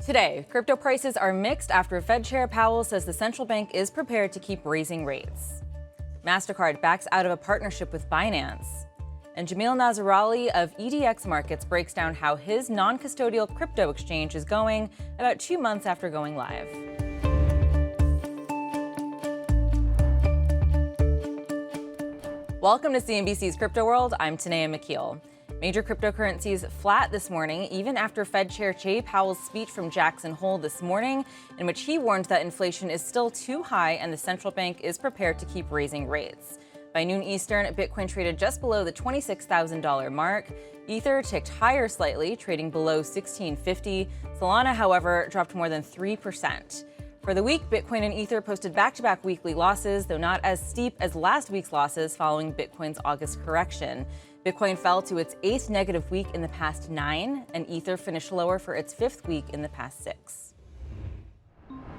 Today, crypto prices are mixed after Fed Chair Powell says the central bank is prepared to keep raising rates. Mastercard backs out of a partnership with Binance. And Jamil Nazarali of EDX Markets breaks down how his non-custodial crypto exchange is going about 2 months after going live. Welcome to CNBC's Crypto World. I'm Tanea McKeel. Major cryptocurrencies flat this morning, even after Fed Chair Jay Powell's speech from Jackson Hole this morning, in which he warned that inflation is still too high and the central bank is prepared to keep raising rates. By noon Eastern, Bitcoin traded just below the $26,000 mark. Ether ticked higher slightly, trading below $1650. Solana, however, dropped more than 3%. For the week, Bitcoin and Ether posted back-to-back weekly losses, though not as steep as last week's losses following Bitcoin's August correction. Bitcoin fell to its 8th negative week in the past 9, and Ether finished lower for its 5th week in the past 6.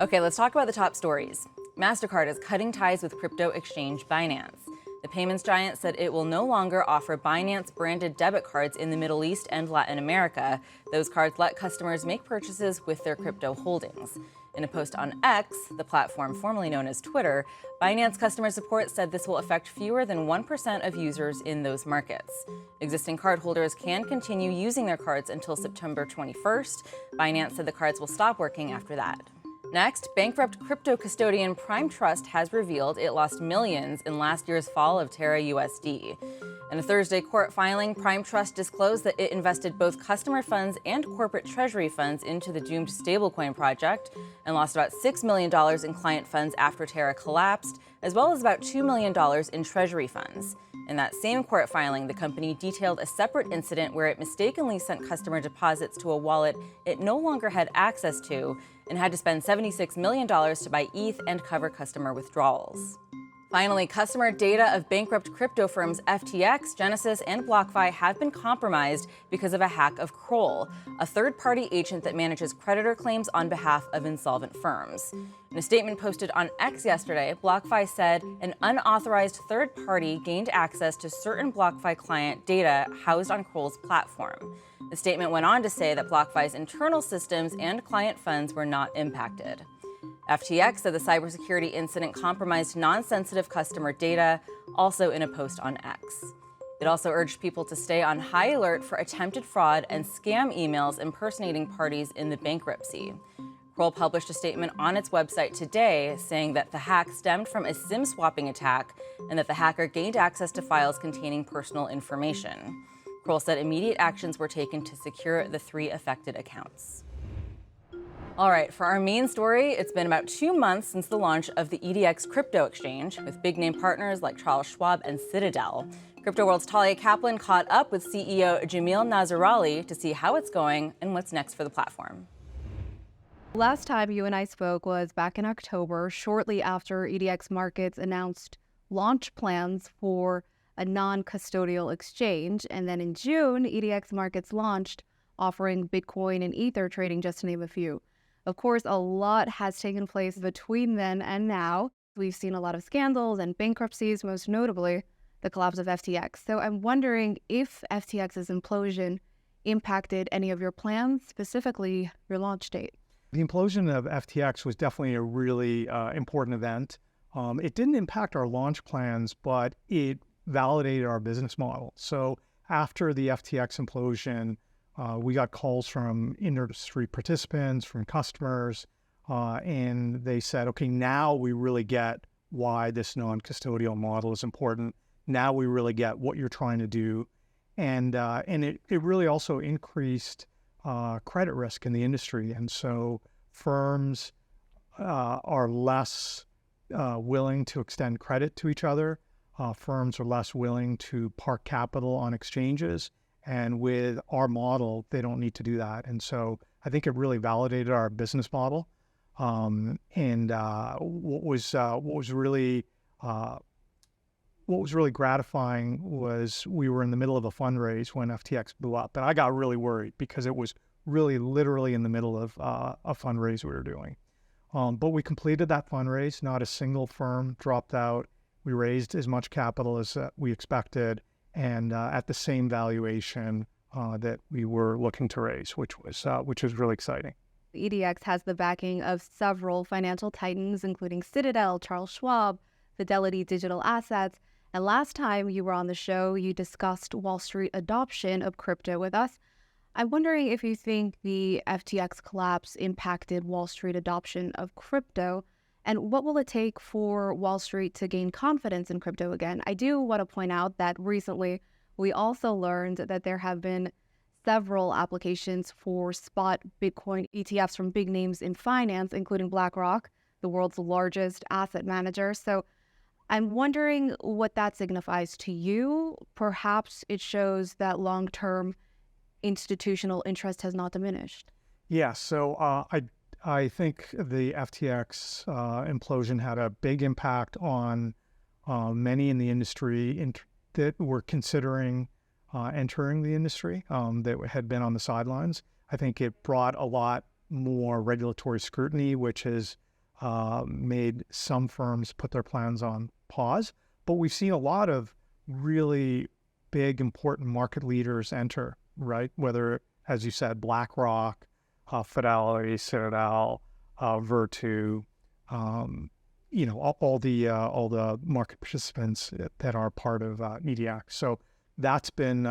Okay, let's talk about the top stories. Mastercard is cutting ties with crypto exchange Binance. The payments giant said it will no longer offer Binance-branded debit cards in the Middle East and Latin America. Those cards let customers make purchases with their crypto holdings. In a post on X, the platform formerly known as Twitter, Binance customer support said this will affect fewer than 1% of users in those markets. Existing cardholders can continue using their cards until September 21st. Binance said the cards will stop working after that. Next, bankrupt crypto custodian Prime Trust has revealed it lost millions in last year's fall of Terra USD. In a Thursday court filing, Prime Trust disclosed that it invested both customer funds and corporate treasury funds into the doomed stablecoin project and lost about $6 million in client funds after Terra collapsed, as well as about $2 million in treasury funds. In that same court filing, the company detailed a separate incident where it mistakenly sent customer deposits to a wallet it no longer had access to and had to spend $76 million to buy ETH and cover customer withdrawals. Finally, customer data of bankrupt crypto firms FTX, Genesis, and BlockFi have been compromised because of a hack of Kroll, a third-party agent that manages creditor claims on behalf of insolvent firms. In a statement posted on X yesterday, BlockFi said an unauthorized third party gained access to certain BlockFi client data housed on Kroll's platform. The statement went on to say that BlockFi's internal systems and client funds were not impacted. FTX said the cybersecurity incident compromised non-sensitive customer data, also in a post on X. It also urged people to stay on high alert for attempted fraud and scam emails impersonating parties in the bankruptcy. Kroll published a statement on its website today saying that the hack stemmed from a SIM swapping attack and that the hacker gained access to files containing personal information. Kroll said immediate actions were taken to secure the 3 affected accounts. All right, for our main story, it's been about 2 months since the launch of the EDX crypto exchange, with big-name partners like Charles Schwab and Citadel. Crypto World's Talia Kaplan caught up with CEO Jamil Nazarali to see how it's going and what's next for the platform. Last time you and I spoke was back in October, shortly after EDX Markets announced launch plans for a non-custodial exchange. And then in June, EDX Markets launched, offering Bitcoin and Ether trading, just to name a few. Of course, a lot has taken place between then and now. We've seen a lot of scandals and bankruptcies, most notably the collapse of FTX. So I'm wondering if FTX's implosion impacted any of your plans, specifically your launch date. The implosion of FTX was definitely a really important event. It didn't impact our launch plans, but it validated our business model. So after the FTX implosion, we got calls from industry participants, from customers, and they said, okay, now we really get why this non-custodial model is important. Now we really get what you're trying to do. And it really also increased credit risk in the industry. And so firms are less willing to extend credit to each other. Firms are less willing to park capital on exchanges. And with our model, they don't need to do that. And so I think it really validated our business model. What was really gratifying was we were in the middle of a fundraise when FTX blew up. And I got really worried because it was really literally in the middle of a fundraise we were doing. But we completed that fundraise. Not a single firm dropped out. We raised as much capital as we expected, and at the same valuation that we were looking to raise, which was really exciting. EDX has the backing of several financial titans, including Citadel, Charles Schwab, Fidelity Digital Assets. And last time you were on the show, you discussed Wall Street adoption of crypto with us. I'm wondering if you think the FTX collapse impacted Wall Street adoption of crypto, and what will it take for Wall Street to gain confidence in crypto again? I do want to point out that recently we also learned that there have been several applications for spot Bitcoin ETFs from big names in finance, including BlackRock, the world's largest asset manager. So I'm wondering what that signifies to you. Perhaps it shows that long-term institutional interest has not diminished. Yeah, so I think the FTX implosion had a big impact on many in the industry that were considering entering the industry that had been on the sidelines. I think it brought a lot more regulatory scrutiny, which has made some firms put their plans on pause. But we've seen a lot of really big, important market leaders enter, right? Whether, as you said, BlackRock, Fidelity, Citadel, Virtu, all the market participants that are part of EDX. So that's been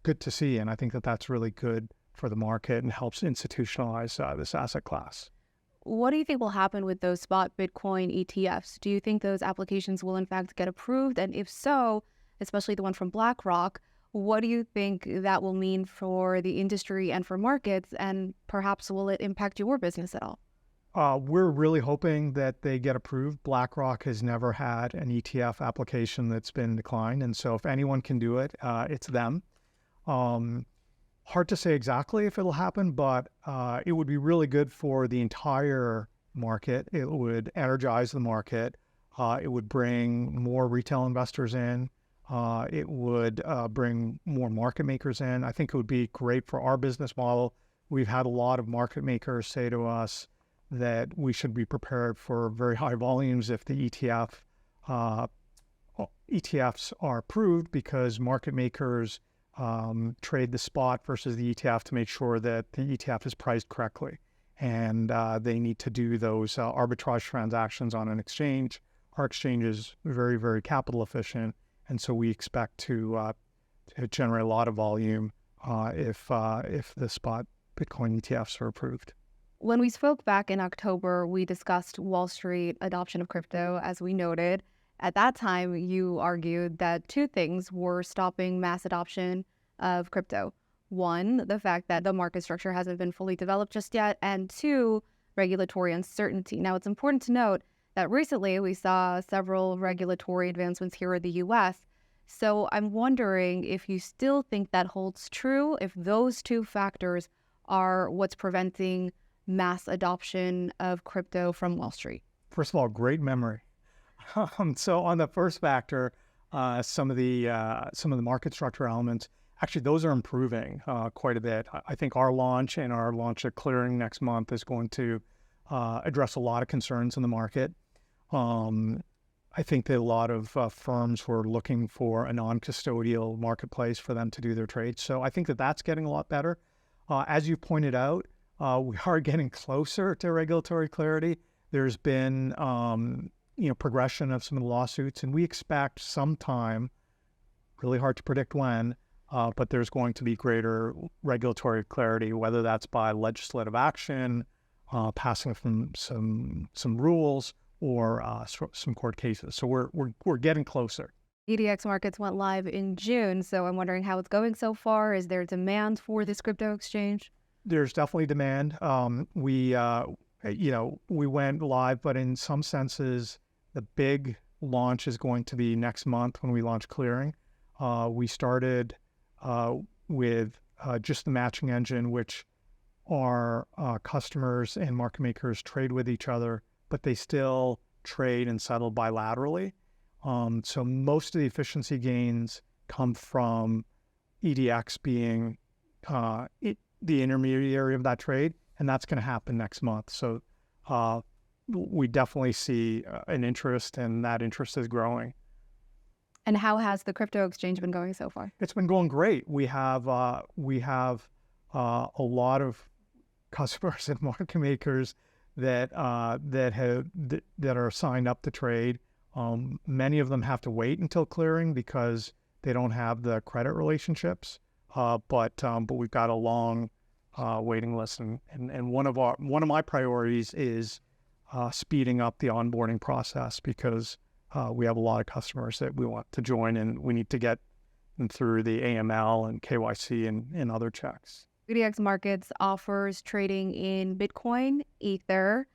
good to see, and I think that that's really good for the market and helps institutionalize this asset class. What do you think will happen with those spot Bitcoin ETFs? Do you think those applications will in fact get approved? And if so, especially the one from BlackRock, what do you think that will mean for the industry and for markets? And perhaps will it impact your business at all? We're really hoping that they get approved. BlackRock has never had an ETF application that's been declined. And so if anyone can do it, it's them. Hard to say exactly if it'll happen, but it would be really good for the entire market. It would energize the market. It would bring more retail investors in. It would bring more market makers in. I think it would be great for our business model. We've had a lot of market makers say to us that we should be prepared for very high volumes if the ETFs are approved, because market makers trade the spot versus the ETF to make sure that the ETF is priced correctly. And they need to do those arbitrage transactions on an exchange. Our exchange is very, very capital efficient. And so we expect to generate a lot of volume if the spot Bitcoin ETFs are approved. When we spoke back in October, we discussed Wall Street adoption of crypto, as we noted. At that time, you argued that two things were stopping mass adoption of crypto. One, the fact that the market structure hasn't been fully developed just yet, and two, regulatory uncertainty. Now, it's important to note that recently we saw several regulatory advancements here in the US. So I'm wondering if you still think that holds true, if those two factors are what's preventing mass adoption of crypto from Wall Street. First of all, great memory. So on the first factor, some of the market structure elements, actually those are improving quite a bit. I think our launch at clearing next month is going to address a lot of concerns in the market. I think that a lot of firms were looking for a non-custodial marketplace for them to do their trades. So I think that that's getting a lot better. As you pointed out, we are getting closer to regulatory clarity. There's been progression of some of the lawsuits, and we expect sometime, really hard to predict when, but there's going to be greater regulatory clarity, whether that's by legislative action, passing from some rules, or some court cases. So we're getting closer. EDX Markets went live in June, so I'm wondering how it's going so far. Is there demand for this crypto exchange? There's definitely demand. We went live, but in some senses, the big launch is going to be next month when we launch clearing. We started with just the matching engine, which our customers and market makers trade with each other, but they still trade and settle bilaterally. So most of the efficiency gains come from EDX being the intermediary of that trade, and that's going to happen next month. So we definitely see an interest, and that interest is growing. And how has the crypto exchange been going so far? It's been going great. We have a lot of customers and market makers that are signed up to trade. Many of them have to wait until clearing because they don't have the credit relationships. But we've got a long waiting list, and one of my priorities is speeding up the onboarding process because we have a lot of customers that we want to join, and we need to get them through the AML and KYC and other checks. EDX Markets offers trading in Bitcoin, Ether,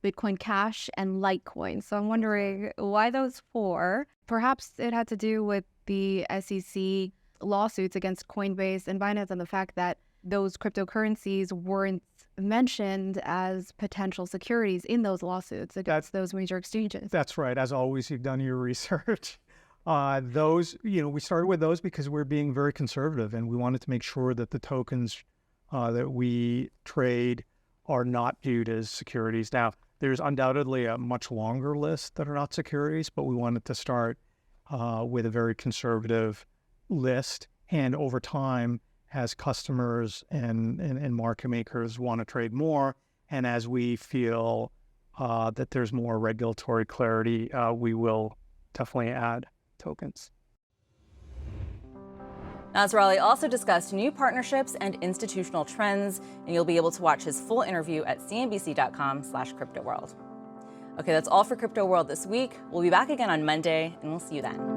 Bitcoin Cash, and Litecoin. So I'm wondering why those four? Perhaps it had to do with the SEC lawsuits against Coinbase and Binance and the fact that those cryptocurrencies weren't mentioned as potential securities in those lawsuits against those major exchanges. That's right. As always, you've done your research. We started with those because we're being very conservative, and we wanted to make sure that the tokens that we trade are not viewed as securities. Now, there's undoubtedly a much longer list that are not securities, but we wanted to start with a very conservative list. And over time, as customers and market makers want to trade more, and as we feel that there's more regulatory clarity, we will definitely add tokens. Nazarali also discussed new partnerships and institutional trends, and you'll be able to watch his full interview at cnbc.com/cryptoworld. Okay, that's all for Crypto World this week. We'll be back again on Monday, and we'll see you then.